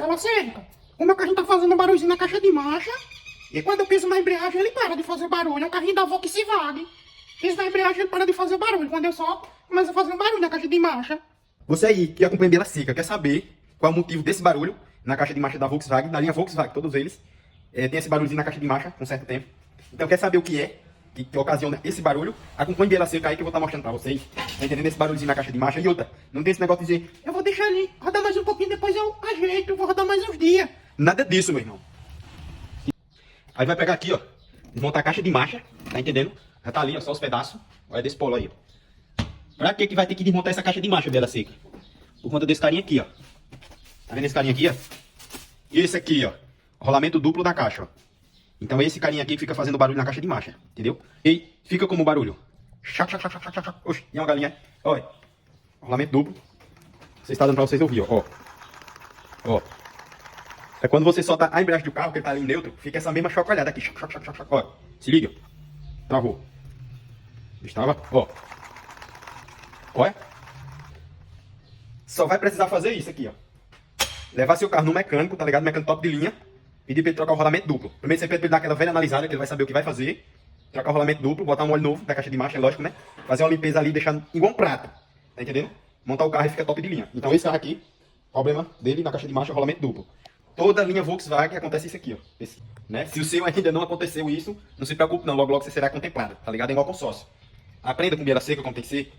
Ela seca. O meu carrinho tá fazendo um barulhinho na caixa de marcha. E quando eu piso na embreagem, ele para de fazer barulho. É o carrinho da Volkswagen. Piso na embreagem, ele para de fazer barulho. Quando eu solto, começa a fazer um barulho na caixa de marcha. Você aí que acompanha Bela Seca, quer saber qual é o motivo desse barulho na caixa de marcha da Volkswagen, da linha Volkswagen, todos eles tem esse barulhozinho na caixa de marcha com um certo tempo. Então quer saber o que é que ocasiona esse barulho? Acompanhe Bela Seca aí que eu vou estar mostrando pra vocês. Tá entendendo esse barulhozinho na caixa de marcha? E outra, não tem esse negócio de dizer, Eu vou deixar ali, rodar mais um pouquinho, depois eu ajeito, vou rodar mais uns dias. nada disso, meu irmão. Aí vai pegar aqui, ó, desmontar a caixa de marcha, tá entendendo? Já tá ali, ó, só os pedaços. Olha desse polo aí, ó. Pra que vai ter que desmontar essa caixa de marcha, Bela Seca? Por conta desse carinha aqui, ó. Tá vendo esse carinha aqui, ó? E esse aqui, ó. Rolamento duplo da caixa, ó. Então é esse carinha aqui que fica fazendo barulho na caixa de marcha, entendeu? E fica como barulho. Chac, chac, chac, chac, chac, chac. Oxi, e é uma galinha. Olha. Rolamento duplo. Você está dando pra vocês ouvir, ó. Ó. É quando você solta a embreagem do carro, que ele tá ali em neutro, fica essa mesma chacoalhada aqui. Chac, chac, chac, chac, chac. Ó. Se liga. Travou. Estava, ó. Olha. Só vai precisar fazer isso aqui, ó. Levar seu carro no mecânico, tá ligado? Mecânico top de linha. Pedir pra ele trocar o rolamento duplo. Primeiro você pede pra ele dar aquela velha analisada, que ele vai saber o que vai fazer. Trocar o rolamento duplo, botar um óleo novo da caixa de marcha, é lógico, né? Fazer uma limpeza ali, deixar igual um prato. Tá entendendo? Montar o carro e fica top de linha. Então esse carro aqui, problema dele na caixa de marcha é o rolamento duplo. Toda a linha Volkswagen acontece isso aqui, ó. Esse, né? Se o seu ainda não aconteceu isso, não se preocupe não. Logo logo você será contemplado, tá ligado? É igual consórcio. Aprenda com Bela Seca como tem que ser.